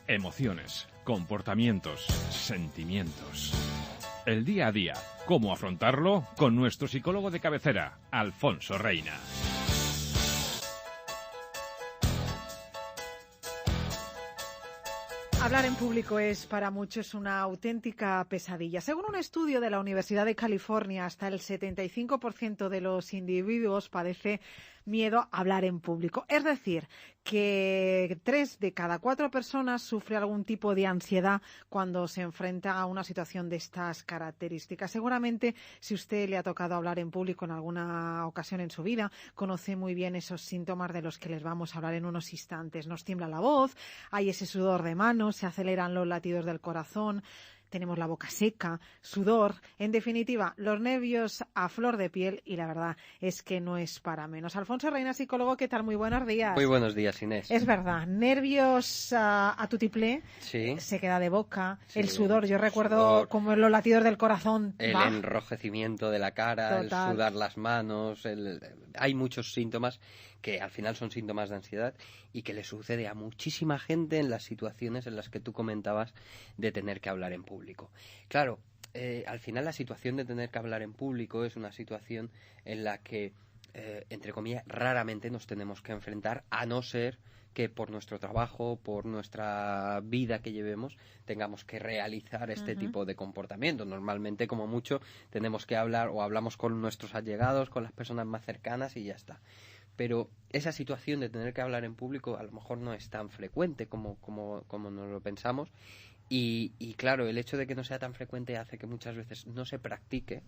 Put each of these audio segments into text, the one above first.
Emociones, comportamientos, sentimientos. El día a día, ¿cómo afrontarlo? Con nuestro psicólogo de cabecera, Alfonso Reina. Hablar en público es para muchos una auténtica pesadilla. Según un estudio de la Universidad de California, hasta el 75% de los individuos padece miedo a hablar en público. Es decir, que 3 de cada 4 personas sufre algún tipo de ansiedad cuando se enfrenta a una situación de estas características. Seguramente, si usted le ha tocado hablar en público en alguna ocasión en su vida, conoce muy bien esos síntomas de los que les vamos a hablar en unos instantes. Nos tiembla la voz, hay ese sudor de manos, se aceleran los latidos del corazón, tenemos la boca seca, sudor, en definitiva, los nervios a flor de piel, y la verdad es que no es para menos. Alfonso Reina, psicólogo, ¿qué tal? Muy buenos días. Muy buenos días, Inés. Es verdad, nervios a tutiplé, sí. sequedad de boca, sí. El sudor, yo recuerdo sudor, como los latidos del corazón. El enrojecimiento de la cara, total. El sudar las manos, hay muchos síntomas que al final son síntomas de ansiedad y que le sucede a muchísima gente en las situaciones en las que tú comentabas de tener que hablar en público. Claro, al final la situación de tener que hablar en público es una situación en la que, entre comillas, raramente nos tenemos que enfrentar, a no ser que por nuestro trabajo, por nuestra vida que llevemos, tengamos que realizar este tipo de comportamiento. Normalmente, como mucho, tenemos que hablar o hablamos con nuestros allegados, con las personas más cercanas y ya está. Pero esa situación de tener que hablar en público a lo mejor no es tan frecuente como nos lo pensamos. Y claro, el hecho de que no sea tan frecuente hace que muchas veces no se practique.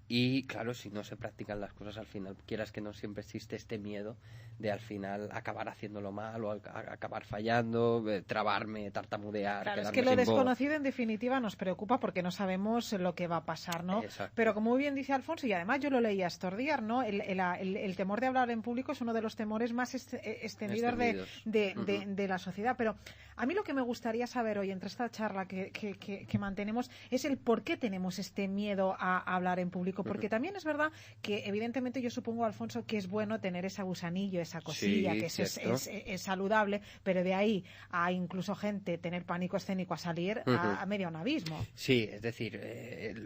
Y claro, si no se practican las cosas, al final, quieras que no, siempre existe este miedo de al final acabar haciéndolo mal o acabar fallando, trabarme, tartamudear. Claro, es que lo desconocido en definitiva nos preocupa porque no sabemos lo que va a pasar, ¿no? Exacto. Pero como muy bien dice Alfonso, y además yo lo leía estos días, ¿no? El temor de hablar en público es uno de los temores más extendidos de la sociedad. Pero a mí lo que me gustaría saber hoy, entre esta charla que mantenemos, es el por qué tenemos este miedo a hablar en público. Porque también es verdad que, evidentemente, yo supongo, Alfonso, que es bueno tener ese gusanillo, esa cosilla, sí, que eso es saludable, pero de ahí a incluso gente tener pánico escénico a salir a medio un abismo. Sí, es decir,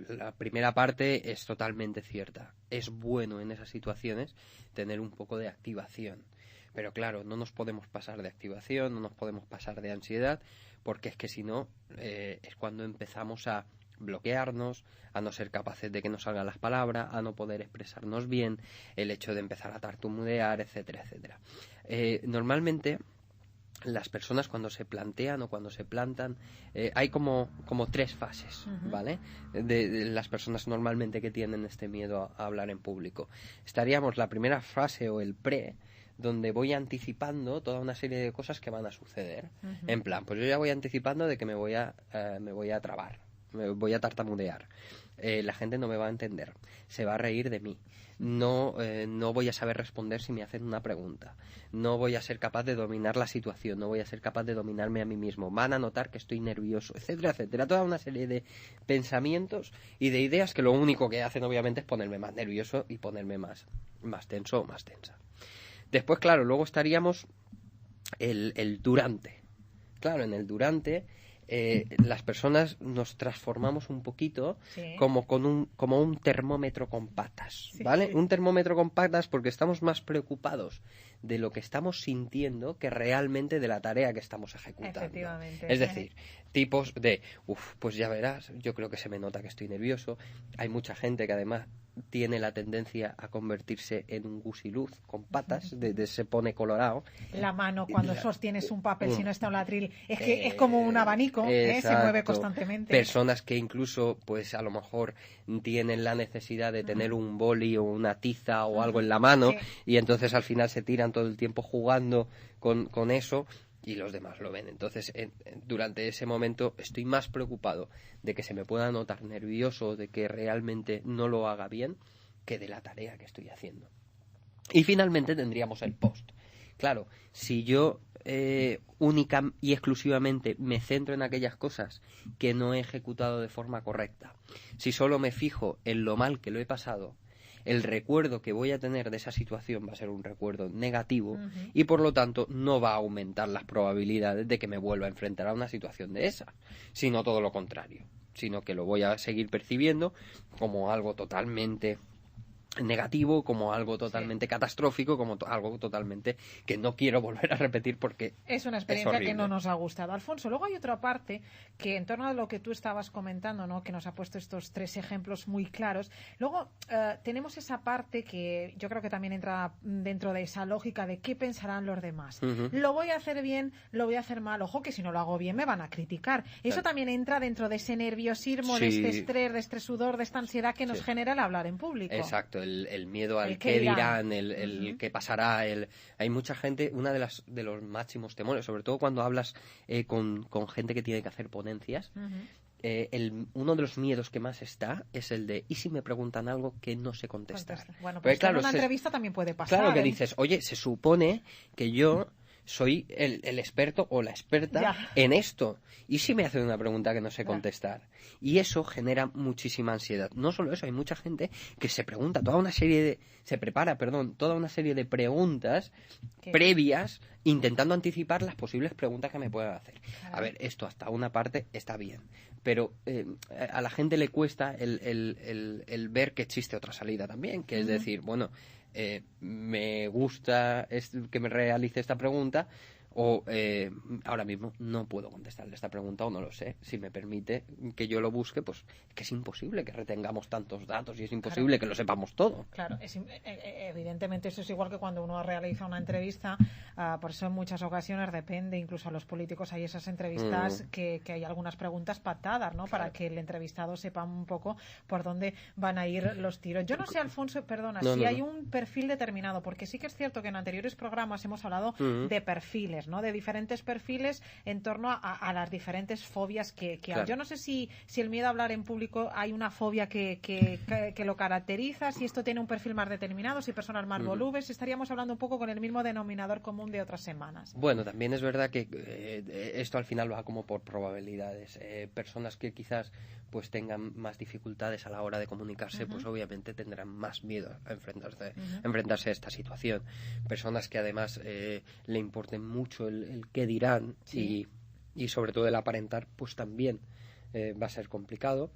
la primera parte es totalmente cierta. Es bueno en esas situaciones tener un poco de activación. Pero claro, no nos podemos pasar de activación, no nos podemos pasar de ansiedad, porque es que si no, es cuando empezamos a bloquearnos, a no ser capaces de que nos salgan las palabras, a no poder expresarnos bien, el hecho de empezar a tartamudear, etcétera, etcétera. Normalmente las personas cuando se plantean o cuando se plantan, hay como 3 fases, ¿vale? De las personas normalmente que tienen este miedo a hablar en público. Estaríamos la primera fase o el pre, donde voy anticipando toda una serie de cosas que van a suceder. En plan, pues yo ya voy anticipando de que me voy a trabar, me voy a tartamudear, la gente no me va a entender, se va a reír de mí, no voy a saber responder si me hacen una pregunta, no voy a ser capaz de dominar la situación, no voy a ser capaz de dominarme a mí mismo, van a notar que estoy nervioso, etcétera, etcétera. Toda una serie de pensamientos y de ideas que lo único que hacen obviamente es ponerme más nervioso y ponerme más tenso o más tensa. Después, claro, luego estaríamos el durante. Claro, en el durante las personas nos transformamos un poquito, sí, como un termómetro con patas, ¿vale? Sí. Un termómetro con patas porque estamos más preocupados de lo que estamos sintiendo que realmente de la tarea que estamos ejecutando. Efectivamente. Es decir, tipos de, pues ya verás, yo creo que se me nota que estoy nervioso. Hay mucha gente que además tiene la tendencia a convertirse en un gusiluz con patas, se pone colorado. La mano cuando sostienes un papel, si no está un atril, es que es como un abanico, se mueve constantemente. Personas que incluso, pues a lo mejor tienen la necesidad de tener un boli o una tiza o algo en la mano, sí, y entonces al final se tiran todo el tiempo jugando con eso. Y los demás lo ven. Entonces, durante ese momento estoy más preocupado de que se me pueda notar nervioso, de que realmente no lo haga bien, que de la tarea que estoy haciendo. Y finalmente tendríamos el post. Claro, si yo única y exclusivamente me centro en aquellas cosas que no he ejecutado de forma correcta, si solo me fijo en lo mal que lo he pasado, el recuerdo que voy a tener de esa situación va a ser un recuerdo negativo y por lo tanto no va a aumentar las probabilidades de que me vuelva a enfrentar a una situación de esa, sino todo lo contrario, sino que lo voy a seguir percibiendo como algo totalmente negativo, como algo totalmente catastrófico, como algo totalmente que no quiero volver a repetir porque es una experiencia que no nos ha gustado. Alfonso, luego hay otra parte que en torno a lo que tú estabas comentando, ¿no? Que nos ha puesto estos 3 ejemplos muy claros. Luego tenemos esa parte que yo creo que también entra dentro de esa lógica de qué pensarán los demás. Lo voy a hacer bien, lo voy a hacer mal. Ojo, que si no lo hago bien me van a criticar. Eso también entra dentro de ese nerviosismo, de este estrés, de este sudor, de esta ansiedad que nos genera el hablar en público. Exacto. El miedo al qué dirán, el qué pasará. Hay mucha gente, de los máximos temores, sobre todo cuando hablas con gente que tiene que hacer ponencias, uno de los miedos que más está es el de ¿y si me preguntan algo que no sé contestar? Bueno, pues claro, en una entrevista también puede pasar. Claro, que dices, oye, se supone que yo soy el experto o la experta en esto. ¿Y si me hacen una pregunta que no sé contestar? Y eso genera muchísima ansiedad. No solo eso, hay mucha gente que se prepara toda una serie de preguntas previas intentando anticipar las posibles preguntas que me puedan hacer. A ver, esto hasta una parte está bien, pero a la gente le cuesta el ver que existe otra salida también, que es decir, bueno, me gusta que me realice esta pregunta o ahora mismo no puedo contestarle esta pregunta o no lo sé. Si me permite que yo lo busque, pues es que es imposible que retengamos tantos datos y es imposible que lo sepamos todo. Claro, evidentemente eso es igual que cuando uno realiza una entrevista, por eso en muchas ocasiones depende, incluso a los políticos hay esas entrevistas que hay algunas preguntas pactadas, ¿no? Claro. Para que el entrevistado sepa un poco por dónde van a ir los tiros. Yo no sé, Alfonso, perdona, si hay un perfil determinado, porque sí que es cierto que en anteriores programas hemos hablado de perfiles, ¿no? De diferentes perfiles en torno a las diferentes fobias que hay. Yo no sé si el miedo a hablar en público hay una fobia que lo caracteriza, si esto tiene un perfil más determinado, si personas más volúmenes, estaríamos hablando un poco con el mismo denominador común de otras semanas. Bueno, también es verdad que esto al final va como por probabilidades. Personas que quizás pues tengan más dificultades a la hora de comunicarse, pues obviamente tendrán más miedo a enfrentarse a esta situación. Personas que además le importen mucho el qué dirán y sobre todo el aparentar, pues también va a ser complicado.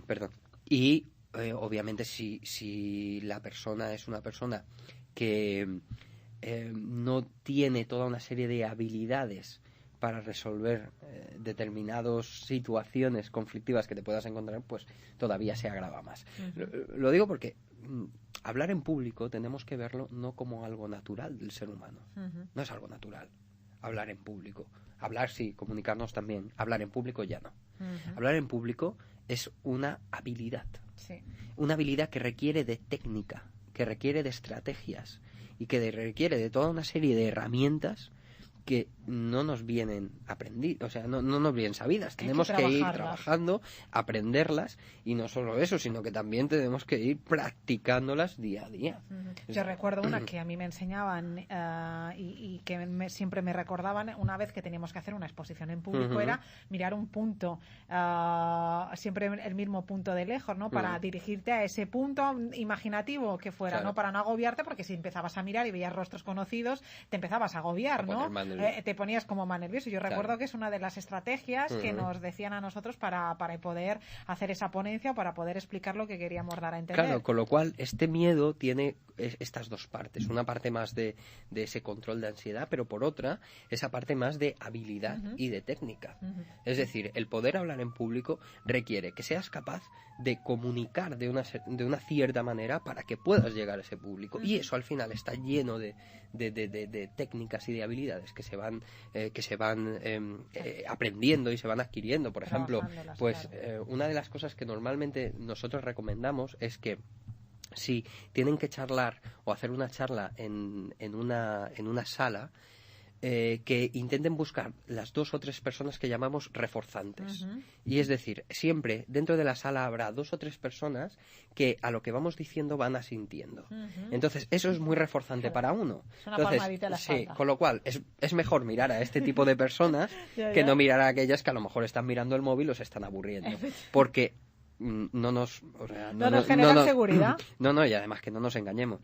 Perdón. Y obviamente si la persona es una persona que no tiene toda una serie de habilidades para resolver determinadas situaciones conflictivas que te puedas encontrar, pues todavía se agrava más. Lo digo porque hablar en público tenemos que verlo no como algo natural del ser humano. No es algo natural hablar en público. Hablar sí, comunicarnos también. Hablar en público ya no. Hablar en público es una habilidad. Una habilidad que requiere de técnica, que requiere de estrategias y que requiere de toda una serie de herramientas que no nos vienen aprendidas, o sea, no nos vienen sabidas. Tenemos que ir trabajando, aprenderlas, y no solo eso, sino que también tenemos que ir practicándolas día a día. Yo recuerdo una que a mí me enseñaban y que siempre me recordaban una vez que teníamos que hacer una exposición en público, era mirar un punto, siempre el mismo punto de lejos, ¿no? Para dirigirte a ese punto imaginativo que fuera, ¿no? Para no agobiarte, porque si empezabas a mirar y veías rostros conocidos, te empezabas a agobiar, ¿no? Te ponías como más nervioso. Yo recuerdo que es una de las estrategias que nos decían a nosotros para poder hacer esa ponencia o para poder explicar lo que queríamos dar a entender. Claro, con lo cual este miedo tiene estas dos partes. Una parte más de ese control de ansiedad, pero por otra, esa parte más de habilidad y de técnica. Es decir, el poder hablar en público requiere que seas capaz de comunicar de una cierta manera para que puedas llegar a ese público. Y eso al final está lleno de técnicas y de habilidades que se van aprendiendo y se van adquiriendo. Por ejemplo, pues una de las cosas que normalmente nosotros recomendamos es que si tienen que charlar o hacer una charla en una sala, que intenten buscar las 2 o 3 personas que llamamos reforzantes. Y es decir, siempre dentro de la sala habrá 2 o 3 personas que a lo que vamos diciendo van asintiendo. Entonces, eso es muy reforzante para uno. Es una palmadita en la espalda. Con lo cual, es mejor mirar a este tipo de personas que no mirar a aquellas que a lo mejor están mirando el móvil o se están aburriendo. Porque no nos... O sea, no nos generan seguridad. No, y además que no nos engañemos.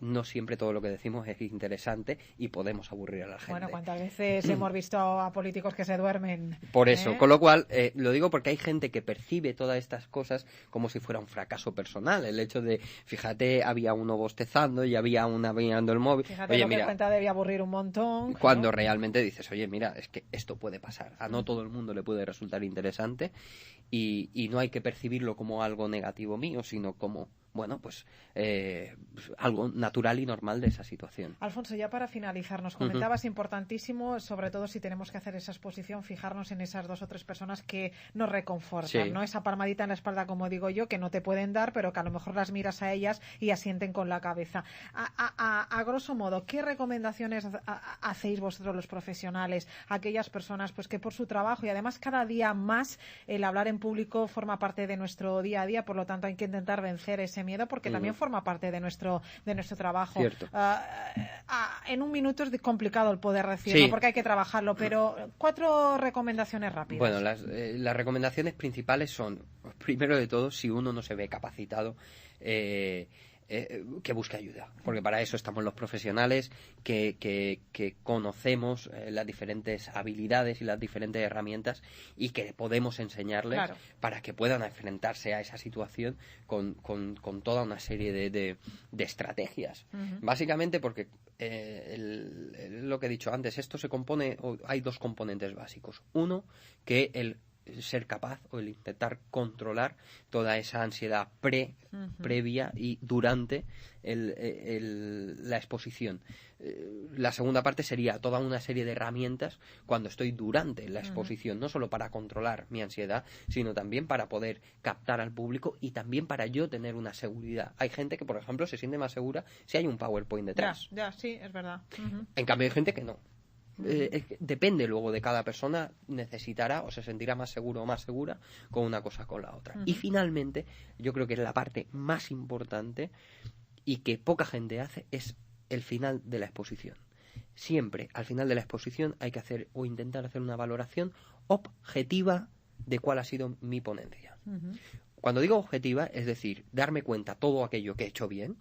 No siempre todo lo que decimos es interesante y podemos aburrir a la gente. Bueno, ¿cuántas veces hemos visto a políticos que se duermen? Por eso, con lo cual, lo digo porque hay gente que percibe todas estas cosas como si fuera un fracaso personal. El hecho de, fíjate, había uno bostezando y había una mirando el móvil. Fíjate, oye, lo mira, que cuenta debía aburrir un montón. Cuando realmente dices, oye, mira, es que esto puede pasar. A no todo el mundo le puede resultar interesante y no hay que percibirlo como algo negativo mío, sino como, bueno, pues algo natural y normal de esa situación. Alfonso, ya para finalizar, nos comentabas importantísimo, sobre todo si tenemos que hacer esa exposición, fijarnos en esas 2 o 3 personas que nos reconfortan, sí. ¿no? Esa palmadita en la espalda, como digo yo, que no te pueden dar, pero que a lo mejor las miras a ellas y asienten con la cabeza. A grosso modo, ¿qué recomendaciones hacéis vosotros los profesionales a aquellas personas pues que por su trabajo y además cada día más el hablar en público forma parte de nuestro día a día, por lo tanto hay que intentar vencer ese miedo porque también forma parte de nuestro trabajo. En un minuto es complicado el poder decirlo, sí, porque hay que trabajarlo, pero 4 recomendaciones rápidas. Bueno, las recomendaciones principales son, primero de todo, si uno no se ve capacitado, que busque ayuda, porque para eso estamos los profesionales que conocemos las diferentes habilidades y las diferentes herramientas y que podemos enseñarles para que puedan enfrentarse a esa situación con toda una serie de estrategias. Básicamente porque lo que he dicho antes, esto se compone, hay 2 componentes básicos. Uno, que el ser capaz o el intentar controlar toda esa ansiedad previa y durante la exposición. La segunda parte sería toda una serie de herramientas cuando estoy durante la exposición, no solo para controlar mi ansiedad, sino también para poder captar al público y también para yo tener una seguridad. Hay gente que, por ejemplo, se siente más segura si hay un PowerPoint detrás. Ya, sí, es verdad. En cambio hay gente que no. Depende luego de cada persona, necesitará o se sentirá más seguro o más segura con una cosa o con la otra. Y finalmente, yo creo que es la parte más importante y que poca gente hace, es el final de la exposición. Siempre al final de la exposición hay que hacer o intentar hacer una valoración objetiva de cuál ha sido mi ponencia. Cuando digo objetiva, es decir, darme cuenta todo aquello que he hecho bien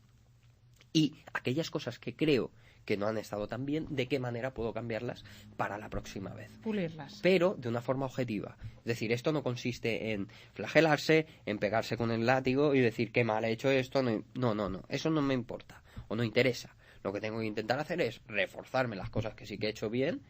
y aquellas cosas que creo que no han estado tan bien, de qué manera puedo cambiarlas para la próxima vez. Pulirlas. Pero de una forma objetiva. Es decir, esto no consiste en flagelarse, en pegarse con el látigo y decir qué mal he hecho esto. No. Eso no me importa o no interesa. Lo que tengo que intentar hacer es reforzarme las cosas que sí que he hecho bien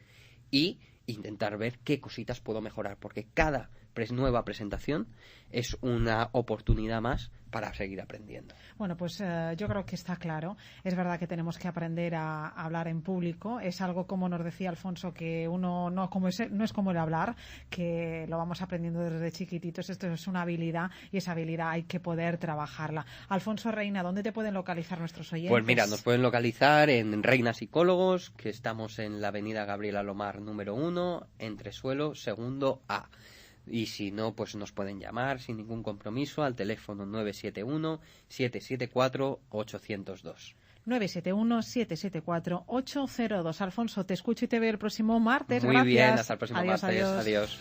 y intentar ver qué cositas puedo mejorar, porque cada nueva presentación es una oportunidad más para seguir aprendiendo. Bueno, pues yo creo que está claro. Es verdad que tenemos que aprender a hablar en público. Es algo, como nos decía Alfonso, que uno no es como el hablar, que lo vamos aprendiendo desde chiquititos. Esto es una habilidad y esa habilidad hay que poder trabajarla. Alfonso Reina, ¿dónde te pueden localizar nuestros oyentes? Pues mira, nos pueden localizar en Reina Psicólogos, que estamos en la avenida Gabriela Lomar número 1, entresuelo segundo A. Y si no, pues nos pueden llamar sin ningún compromiso al teléfono 971-774-802. 971-774-802. Alfonso, te escucho y te veo el próximo martes. Muy Gracias. bien, hasta el próximo martes. Adiós.